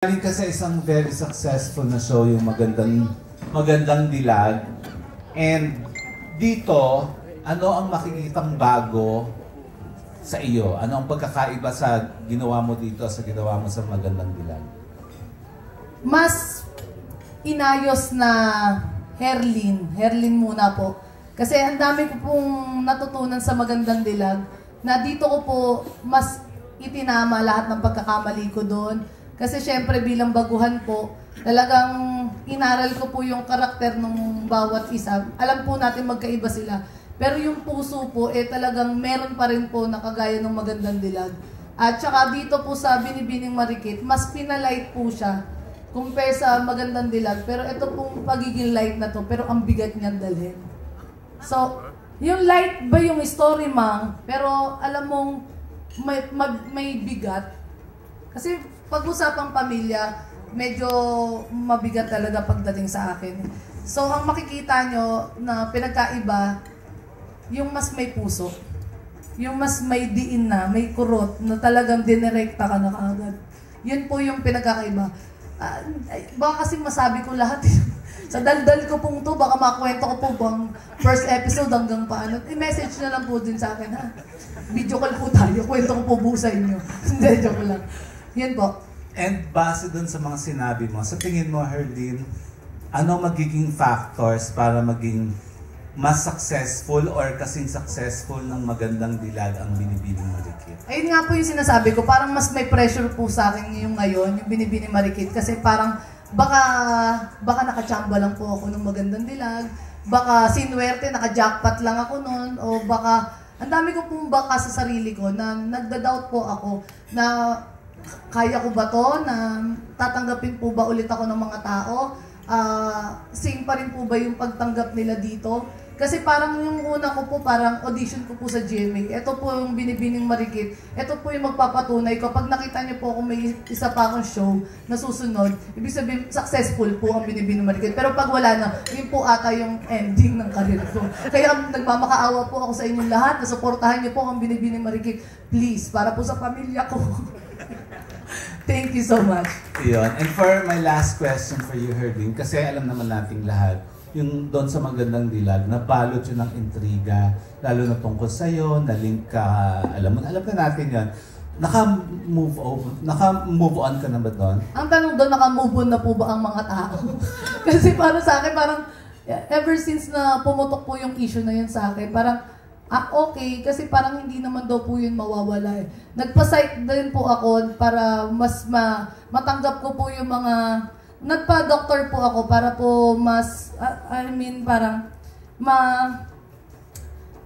Galing ka sa isang very successful na show, yung magandang dilag. And dito, ano ang makikitang bago sa iyo? Ano ang pagkakaiba sa ginawa mo dito sa ginawa mo sa magandang dilag? Mas inayos na Herlin muna po. Kasi ang dami ko pong natutunan sa magandang dilag na dito ko po mas itinama lahat ng pagkakamali ko doon. Kasi syempre bilang baguhan po, talagang inaral ko po yung karakter ng bawat isa. Alam po natin magkaiba sila. Pero yung puso po, talagang meron pa rin po na kagaya ng magandang dilag. At saka dito po sa Binibining Marikit, mas pinalight po siya compare sa magandang dilag. Pero ito pong pagiging light na to, pero ang bigat niyang dalhin. So, yung light ba yung story, Mang? Pero alam mong may bigat. Kasi pag-usapang pamilya, medyo mabigat talaga pagdating sa akin. So, ang makikita nyo na pinagkaiba, yung mas may puso. Yung mas may diin na, may kurot, na talagang dinirekta ka na kaagad. Yun po yung pinagkaiba. Baka kasi masabi ko lahat. Sa daldal ko pong to, baka makwento ko po bang first episode hanggang paano. I-message na lang po din sa akin, ha? Video call po tayo, kwento ko po buo sa inyo. Hindi, joke lang. Yan po. And base dun sa mga sinabi mo, sa tingin mo, Herlin, ano magiging factors para maging mas successful or kasing successful ng magandang dilag ang Binibining Marikit? Ayun nga po yung sinasabi ko, parang mas may pressure po sa akin yung ngayon, yung Binibining Marikit, kasi parang baka nakachamba lang po ako ng magandang dilag, baka sinwerte, naka-jackpot lang ako noon, o baka, ang dami ko pong baka sa sarili ko na nagda-doubt po ako na kaya ko ba to? Na tatanggapin po ba ulit ako ng mga tao? Same pa rin po ba yung pagtanggap nila dito? Kasi parang yung una ko po, parang audition ko po sa GMA. Ito po yung Binibining Marikit. Ito po yung magpapatunay ko. Pag nakita niyo po kung may isa pa akong show na susunod, ibig sabihin, successful po ang Binibining Marikit. Pero pag wala na, yun po ata yung ending ng career ko. Kaya nagmamakaawa po ako sa inyong lahat na suportahan niyo po ang Binibining Marikit. Please, para po sa pamilya ko. Thank you so much. Yun. And for my last question for you, Herlin, kasi alam naman nating lahat, yung doon sa magandang dilag, nabalot yun ng intriga, lalo na tungkol sa'yo, na-link ka, alam na natin yun. Naka-move on ka na ba doon? Ang tanong doon, naka-move on na po ba ang mga tao? Kasi para sa akin, parang ever since na pumutok po yung issue na yun sa akin, parang okay, kasi parang hindi naman daw po yun mawawala eh. Nagpa-psych din po ako para mas matanggap ko po yung mga... Nagpa-doctor po ako para po mas... parang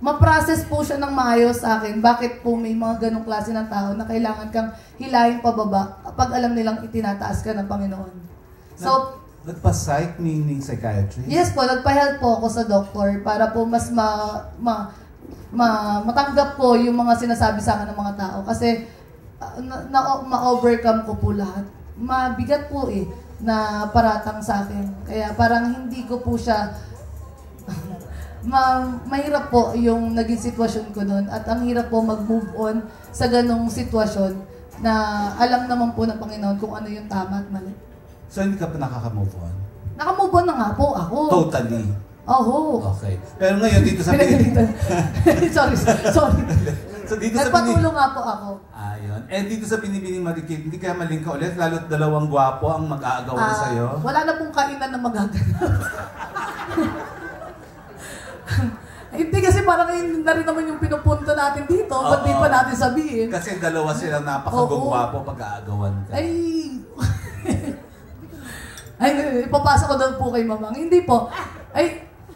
ma-process po siya ng maayos sa akin. Bakit po may mga ganong klase ng tao na kailangan kang hilahin pababa kapag alam nilang itinataas ka ng Panginoon. So, nagpa-psych meaning psychiatrist? Yes po, nagpa-help po ako sa doctor para po mas matanggap ko yung mga sinasabi sa akin ng mga tao kasi ma-overcome ko po lahat. Mabigat po na paratang sa akin. Kaya parang hindi ko po siya mahirap po yung naging sitwasyon ko noon at ang hirap po mag-move on sa ganong sitwasyon na alam naman po ng Panginoon kung ano yung tama at mali. So hindi ka pa nakaka-move on? Naka-move on na nga po ako. Totally? Oo. Okay. Pero ngayon dito sa Binibining... sorry. So dito sa nagpatulong nga po ako. Ayun. And dito sa Binibining Marikit, hindi kaya maling ka ulit, lalo't dalawang gwapo ang mag-aagawan sa'yo? Wala na pong kainan na magaganap. Hindi kasi parang yun na rin naman yung pinupunto natin dito. Ba't di pa natin sabihin? Kasi dalawa silang napakagwapo pag-aagawan ka. Ay, ipapasa ko daw po kay Mamang. Hindi po.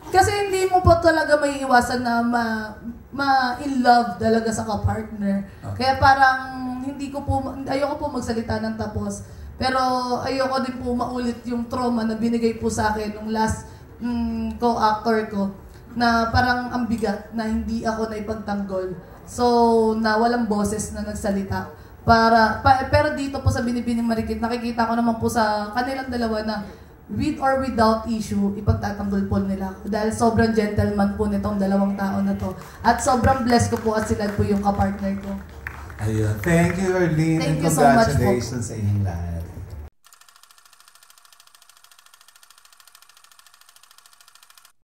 Kasi hindi mo po talaga may iwasan na ma-in love talaga sa ka-partner. Okay. Kaya parang ayoko po magsalita ng tapos. Pero ayoko din po maulit yung trauma na binigay po sa akin nung last co-actor ko. Na parang ang bigat na hindi ako naipagtanggol. So, na walang boses na nagsalita. Pero dito po sa Binibining Marikit, nakikita ko naman po sa kanilang dalawa na with or without issue, ipagtatanggol po nila ako. Dahil sobrang gentleman po nitong dalawang tao na to. At sobrang blessed ko po at sila po yung kapartner ko. Ayun. Thank you, Herlin. Thank and you so much po. congratulations sa inyong lahat.